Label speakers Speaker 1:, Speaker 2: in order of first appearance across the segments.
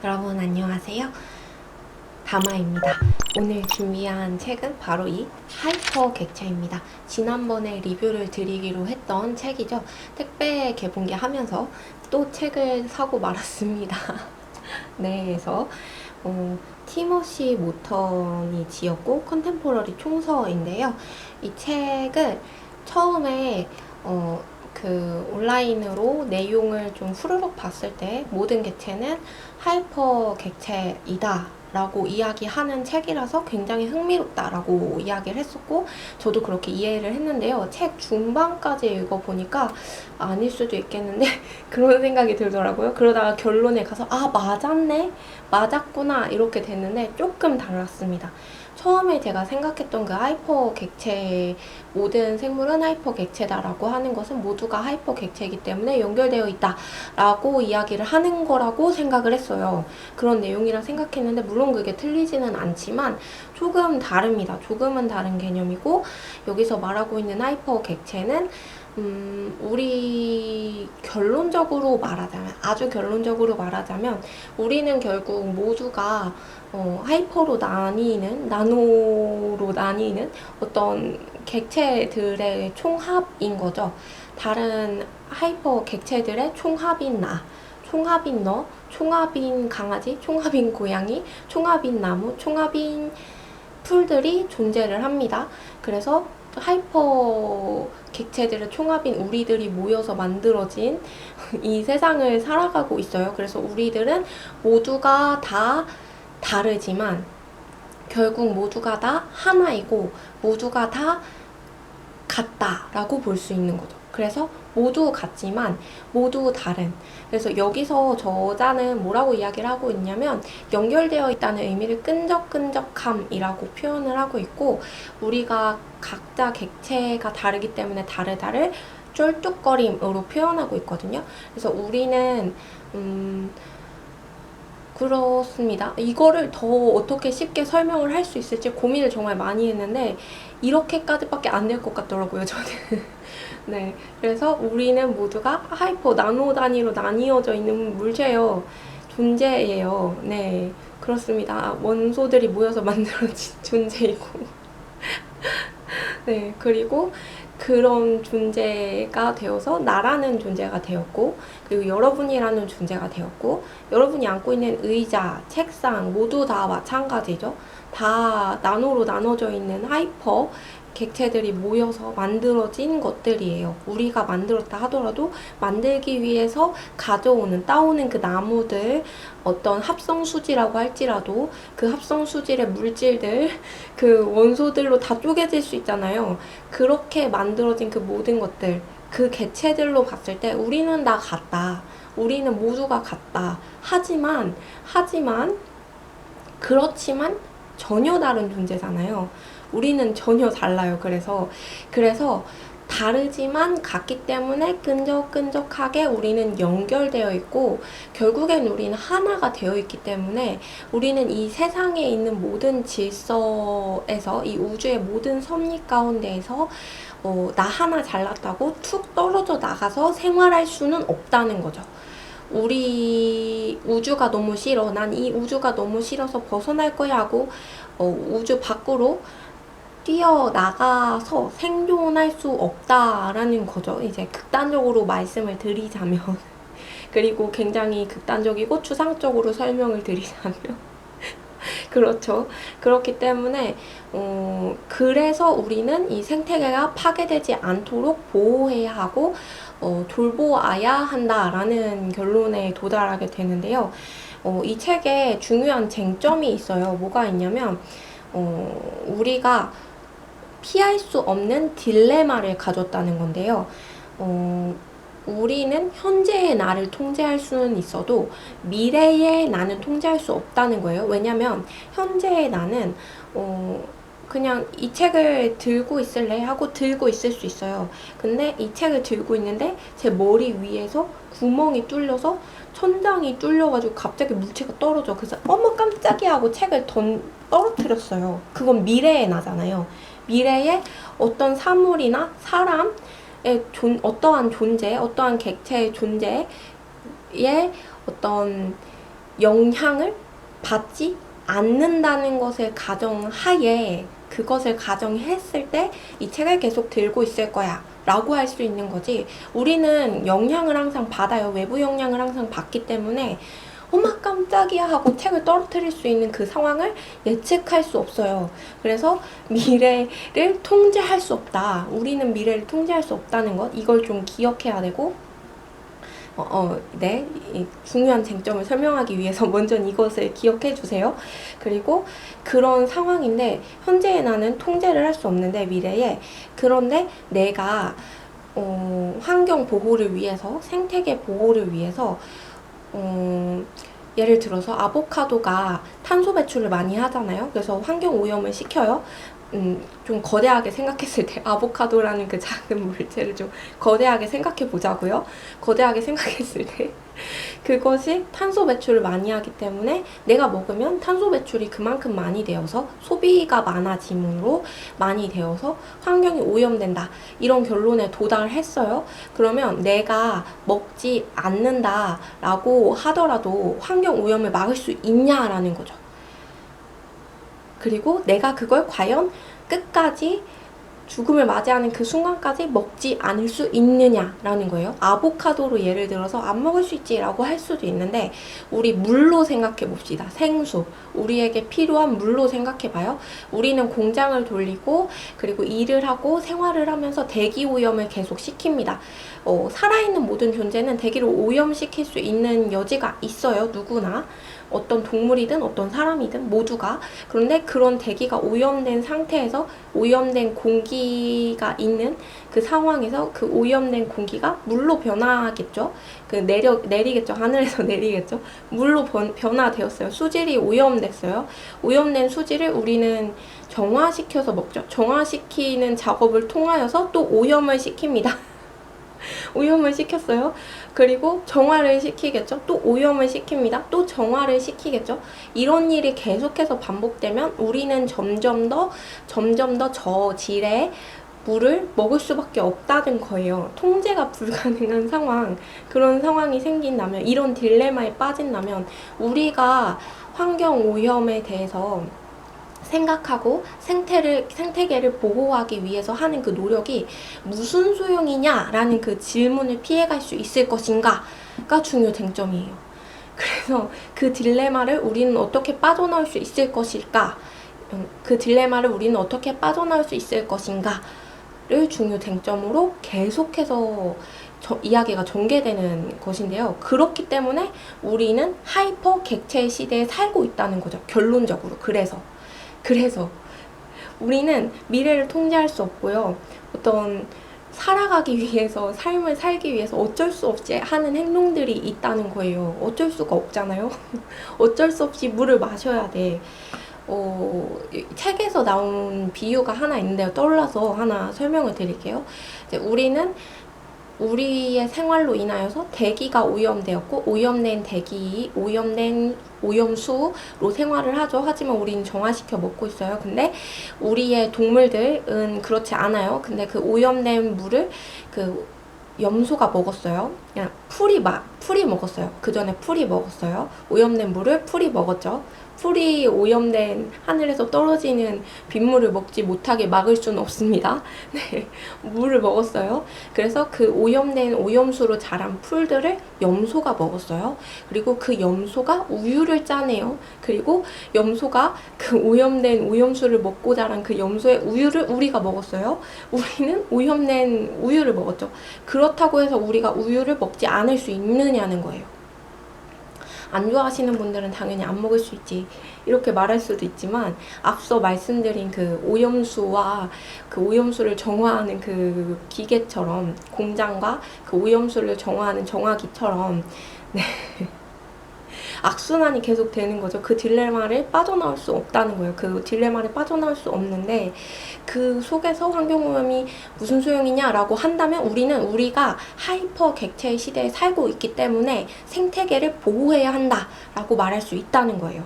Speaker 1: 여러분 안녕하세요. 다마입니다. 오늘 준비한 책은 바로 이 하이퍼 객체입니다. 지난번에 리뷰를 드리기로 했던 책이죠. 택배 개봉기 하면서 또 책을 사고 말았습니다. 네, 그래서 티모시 모턴이 지었고 컨템포러리 총서인데요. 이 책을 처음에 온라인으로 내용을 좀 후루룩 봤을 때 모든 객체는 하이퍼 객체이다 라고 이야기하는 책이라서 굉장히 흥미롭다라고 이야기를 했었고 저도 그렇게 이해를 했는데요. 책 중반까지 읽어보니까 아닐 수도 있겠는데 그런 생각이 들더라고요. 그러다가 결론에 가서 맞았네? 맞았구나 이렇게 됐는데 조금 달랐습니다. 처음에 제가 생각했던 그 하이퍼 객체, 모든 생물은 하이퍼 객체다라고 하는 것은 모두가 하이퍼 객체이기 때문에 연결되어 있다라고 이야기를 하는 거라고 생각을 했어요. 그런 내용이라 생각했는데 물론 그게 틀리지는 않지만 조금 다릅니다. 조금은 다른 개념이고 여기서 말하고 있는 하이퍼 객체는 우리 아주 결론적으로 말하자면 우리는 결국 모두가 하이퍼로 나노로 나뉘는 어떤 객체들의 총합인 거죠. 다른 하이퍼 객체들의 총합인 총합인 총합인 강아지, 총합인 고양이, 총합인 나무, 총합인 풀들이 존재를 합니다. 그래서 하이퍼 객체들의 총합인 우리들이 모여서 만들어진 이 세상을 살아가고 있어요. 그래서 우리들은 모두가 다 다르지만 결국 모두가 다 하나이고 모두가 다 같다라고 볼 수 있는 거죠. 그래서 모두 같지만 모두 다른. 그래서 여기서 저자는 뭐라고 이야기를 하고 있냐면 연결되어 있다는 의미를 끈적끈적함이라고 표현을 하고 있고 우리가 각자 객체가 다르기 때문에 다르다를 쫄뚝거림으로 표현하고 있거든요. 그래서 우리는 그렇습니다. 이거를 더 어떻게 쉽게 설명을 할 수 있을지 고민을 정말 많이 했는데 이렇게까지밖에 안 될 것 같더라고요, 저는. 네, 그래서 우리는 모두가 하이퍼 나노 단위로 나뉘어져 있는 존재예요. 네, 그렇습니다. 원소들이 모여서 만들어진 존재이고 네, 그리고 그런 존재가 되어서 나라는 존재가 되었고 그리고 여러분이라는 존재가 되었고 여러분이 안고 있는 의자, 책상 모두 다 마찬가지죠. 다 나노로 나눠져 있는 하이퍼 객체들이 모여서 만들어진 것들이에요. 우리가 만들었다 하더라도 만들기 위해서 따오는 그 나무들 어떤 합성수지라고 할지라도 그 합성수질의 물질들 그 원소들로 다 쪼개질 수 있잖아요. 그렇게 만들어진 그 모든 것들 그 객체들로 봤을 때 우리는 다 같다. 우리는 모두가 같다. 하지만 그렇지만 전혀 다른 존재잖아요. 우리는 전혀 달라요. 그래서 다르지만 같기 때문에 끈적끈적하게 우리는 연결되어 있고 결국엔 우리는 하나가 되어 있기 때문에 우리는 이 세상에 있는 모든 질서에서 이 우주의 모든 섭리 가운데에서 나 하나 잘났다고 툭 떨어져 나가서 생활할 수는 없다는 거죠. 우리 우주가 너무 싫어. 난 이 우주가 너무 싫어서 벗어날 거야 하고 우주 밖으로 뛰어나가서 생존할 수 없다라는 거죠. 이제 극단적으로 말씀을 드리자면 그리고 굉장히 극단적이고 추상적으로 설명을 드리자면 그렇죠. 그렇기 때문에 그래서 우리는 이 생태계가 파괴되지 않도록 보호해야 하고 돌보아야 한다라는 결론에 도달하게 되는데요. 이 책에 중요한 쟁점이 있어요. 뭐가 있냐면 우리가 피할 수 없는 딜레마를 가졌다는 건데요. 우리는 현재의 나를 통제할 수는 있어도 미래의 나는 통제할 수 없다는 거예요. 왜냐면 현재의 나는 그냥 이 책을 들고 있을래 하고 들고 있을 수 있어요. 근데 이 책을 들고 있는데 제 머리 위에서 구멍이 뚫려서 천장이 뚫려가지고 갑자기 물체가 떨어져. 그래서 어머 깜짝이야 하고 책을 떨어뜨렸어요. 그건 미래의 나잖아요. 미래의 어떤 사물이나 사람의 어떠한 존재, 어떠한 객체의 존재의 어떤 영향을 받지 않는다는 것을 가정하에 그것을 가정했을 때 이 책을 계속 들고 있을 거야 라고 할 수 있는 거지. 우리는 영향을 항상 받아요. 외부 영향을 항상 받기 때문에 어머 깜짝이야 하고 책을 떨어뜨릴 수 있는 그 상황을 예측할 수 없어요. 그래서 미래를 통제할 수 없다. 우리는 미래를 통제할 수 없다는 것, 이걸 좀 기억해야 되고, 네. 이 중요한 쟁점을 설명하기 위해서 먼저 이것을 기억해 주세요. 그리고 그런 상황인데, 현재의 나는 통제를 할 수 없는데, 미래에. 그런데 내가, 환경 보호를 위해서, 생태계 보호를 위해서, 예를 들어서 아보카도가 탄소 배출을 많이 하잖아요. 그래서 환경 오염을 시켜요. 좀 거대하게 생각했을 때 아보카도라는 그 작은 물체를 좀 거대하게 생각해 보자고요. 거대하게 생각했을 때 그것이 탄소 배출을 많이 하기 때문에 내가 먹으면 탄소 배출이 그만큼 많이 되어서 소비가 많아짐으로 많이 되어서 환경이 오염된다. 이런 결론에 도달을 했어요. 그러면 내가 먹지 않는다라고 하더라도 환경 오염을 막을 수 있냐라는 거죠. 그리고 내가 그걸 과연 끝까지 죽음을 맞이하는 그 순간까지 먹지 않을 수 있느냐라는 거예요. 아보카도로 예를 들어서 안 먹을 수 있지라고 할 수도 있는데, 우리 물로 생각해 봅시다. 생수. 우리에게 필요한 물로 생각해 봐요. 우리는 공장을 돌리고 그리고 일을 하고 생활을 하면서 대기 오염을 계속 시킵니다. 살아있는 모든 존재는 대기를 오염시킬 수 있는 여지가 있어요. 누구나. 어떤 동물이든 어떤 사람이든 모두가. 그런데 그런 대기가 오염된 상태에서 오염된 공기가 있는 그 상황에서 그 오염된 공기가 물로 변화하겠죠. 내리겠죠. 하늘에서 내리겠죠. 물로 변화되었어요. 수질이 오염됐어요. 오염된 수질을 우리는 정화시켜서 먹죠. 정화시키는 작업을 통하여서 또 오염을 시킵니다. 오염을 시켰어요. 그리고 정화를 시키겠죠. 또 오염을 시킵니다. 또 정화를 시키겠죠. 이런 일이 계속해서 반복되면 우리는 점점 더 저질의 물을 먹을 수밖에 없다는 거예요. 통제가 불가능한 상황, 그런 상황이 생긴다면, 이런 딜레마에 빠진다면 우리가 환경 오염에 대해서 생각하고 생태계를 보호하기 위해서 하는 그 노력이 무슨 소용이냐라는 그 질문을 피해갈 수 있을 것인가가 중요 쟁점이에요. 그래서 그 딜레마를 우리는 어떻게 빠져나올 수 있을 것일까? 그 딜레마를 우리는 어떻게 빠져나올 수 있을 것인가를 중요 쟁점으로 계속해서 이야기가 전개되는 것인데요. 그렇기 때문에 우리는 하이퍼 객체 시대에 살고 있다는 거죠. 결론적으로. 그래서 우리는 미래를 통제할 수 없고요. 어떤 살아가기 위해서, 삶을 살기 위해서 어쩔 수 없이 하는 행동들이 있다는 거예요. 어쩔 수가 없잖아요. 어쩔 수 없이 물을 마셔야 돼. 책에서 나온 비유가 하나 있는데요. 떠올라서 하나 설명을 드릴게요. 이제 우리는 우리의 생활로 인하여서 대기가 오염되었고, 오염된 대기, 오염된 오염수로 생활을 하죠. 하지만 우리는 정화시켜 먹고 있어요. 근데 우리의 동물들은 그렇지 않아요. 근데 그 오염된 물을 그 염소가 먹었어요. 그냥 풀이 먹었어요. 그 전에 풀이 먹었어요. 오염된 물을 풀이 먹었죠. 풀이 오염된 하늘에서 떨어지는 빗물을 먹지 못하게 막을 수는 없습니다. 네, 물을 먹었어요. 그래서 그 오염된 오염수로 자란 풀들을 염소가 먹었어요. 그리고 그 염소가 우유를 짜내요. 그리고 염소가 그 오염된 오염수를 먹고 자란 그 염소의 우유를 우리가 먹었어요. 우리는 오염된 우유를 먹었죠. 그렇다고 해서 우리가 우유를 먹지 않을 수 있느냐는 거예요. 안 좋아하시는 분들은 당연히 안 먹을 수 있지, 이렇게 말할 수도 있지만, 앞서 말씀드린 그 오염수와 그 오염수를 정화하는 그 기계처럼, 공장과 그 오염수를 정화하는 정화기처럼, 네. 악순환이 계속 되는 거죠. 그 딜레마를 빠져나올 수 없다는 거예요. 그 딜레마를 빠져나올 수 없는데, 그 속에서 환경오염이 무슨 소용이냐라고 한다면 우리가 하이퍼 객체의 시대에 살고 있기 때문에 생태계를 보호해야 한다라고 말할 수 있다는 거예요.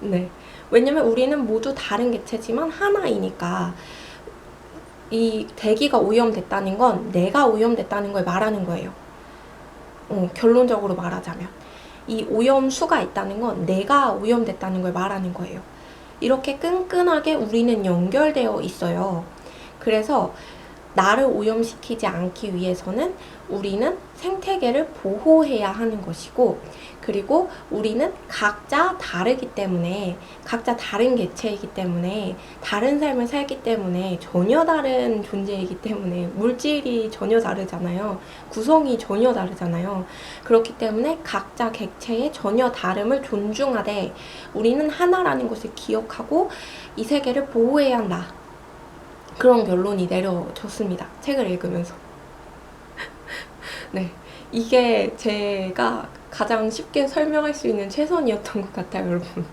Speaker 1: 네. 왜냐면 우리는 모두 다른 객체지만 하나이니까. 이 대기가 오염됐다는 건 내가 오염됐다는 걸 말하는 거예요. 결론적으로 말하자면. 이 오염수가 있다는 건 내가 오염됐다는 걸 말하는 거예요. 이렇게 끈끈하게 우리는 연결되어 있어요. 그래서 나를 오염시키지 않기 위해서는 우리는 생태계를 보호해야 하는 것이고, 그리고 우리는 각자 다르기 때문에, 각자 다른 개체이기 때문에, 다른 삶을 살기 때문에, 전혀 다른 존재이기 때문에, 물질이 전혀 다르잖아요. 구성이 전혀 다르잖아요. 그렇기 때문에 각자 객체의 전혀 다름을 존중하되 우리는 하나라는 것을 기억하고 이 세계를 보호해야 한다. 그런 결론이 내려졌습니다. 책을 읽으면서. 네, 이게 제가 가장 쉽게 설명할 수 있는 최선이었던 것 같아요, 여러분.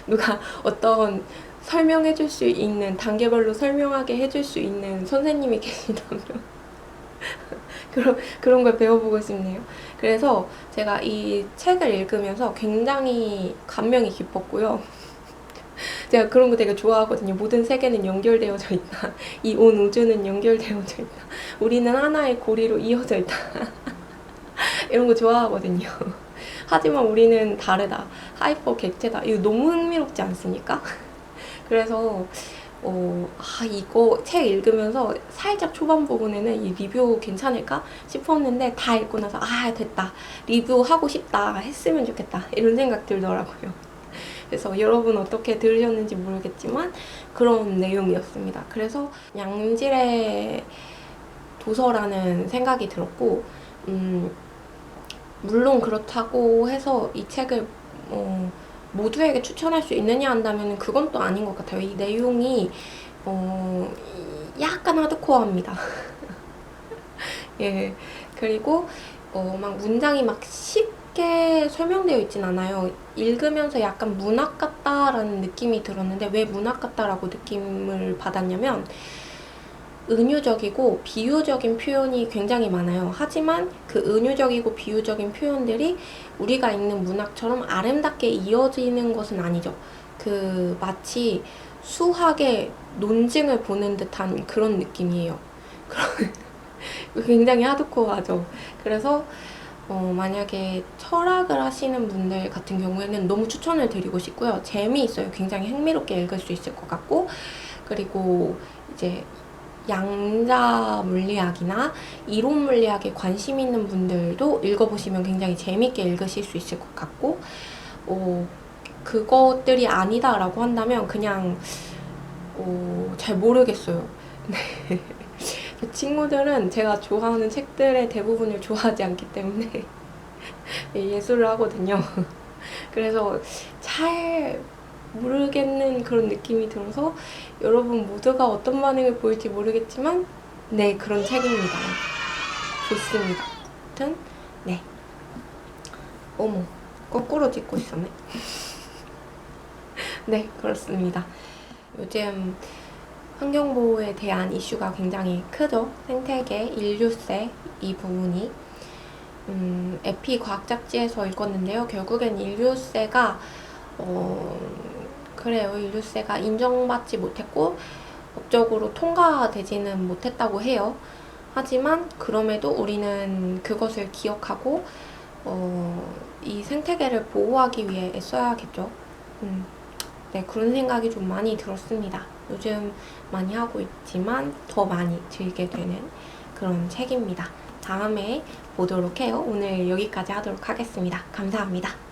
Speaker 1: 누가 어떤 설명해 줄 수 있는, 단계별로 설명하게 해줄 수 있는 선생님이 계시다면 그런 걸 배워보고 싶네요. 그래서 제가 이 책을 읽으면서 굉장히 감명이 깊었고요. 제가 그런 거 되게 좋아하거든요. 모든 세계는 연결되어져 있다. 이 온 우주는 연결되어져 있다. 우리는 하나의 고리로 이어져 있다. 이런 거 좋아하거든요. 하지만 우리는 다르다. 하이퍼 객체다. 이거 너무 흥미롭지 않습니까? 그래서 이거 책 읽으면서 살짝 초반 부분에는 이 리뷰 괜찮을까 싶었는데 다 읽고 나서 됐다. 리뷰하고 싶다. 했으면 좋겠다. 이런 생각 들더라고요. 그래서 여러분 어떻게 들으셨는지 모르겠지만 그런 내용이었습니다. 그래서 양질의 도서라는 생각이 들었고, 물론 그렇다고 해서 이 책을 모두에게 추천할 수 있느냐 한다면 그건 또 아닌 것 같아요. 이 내용이 약간 하드코어합니다. 예, 그리고 막 문장이 막 쉽게 설명되어 있진 않아요. 읽으면서 약간 문학 같다라는 느낌이 들었는데, 왜 문학 같다라고 느낌을 받았냐면 은유적이고 비유적인 표현이 굉장히 많아요. 하지만 그 은유적이고 비유적인 표현들이 우리가 읽는 문학처럼 아름답게 이어지는 것은 아니죠. 마치 수학의 논증을 보는 듯한 그런 느낌이에요. 굉장히 하드코어하죠. 그래서 만약에 철학을 하시는 분들 같은 경우에는 너무 추천을 드리고 싶고요. 재미있어요. 굉장히 흥미롭게 읽을 수 있을 것 같고, 그리고 이제 양자 물리학이나 이론 물리학에 관심 있는 분들도 읽어보시면 굉장히 재밌게 읽으실 수 있을 것 같고, 그것들이 아니다라고 한다면 그냥 잘 모르겠어요. 네. 친구들은 제가 좋아하는 책들의 대부분을 좋아하지 않기 때문에 예술을 하거든요. 그래서 잘 모르겠는 그런 느낌이 들어서 여러분 모두가 어떤 반응을 보일지 모르겠지만 네, 그런 책입니다. 좋습니다. 아무튼 네. 어머, 거꾸로 찍고 있었네. 네, 그렇습니다. 요즘 환경보호에 대한 이슈가 굉장히 크죠. 생태계, 인류세 이 부분이. 에피 과학 잡지에서 읽었는데요. 결국엔 인류세가 인류세가 인정받지 못했고 법적으로 통과되지는 못했다고 해요. 하지만 그럼에도 우리는 그것을 기억하고 이 생태계를 보호하기 위해 애써야겠죠. 네, 그런 생각이 좀 많이 들었습니다. 요즘 많이 하고 있지만 더 많이 들게 되는 그런 책입니다. 다음에 보도록 해요. 오늘 여기까지 하도록 하겠습니다. 감사합니다.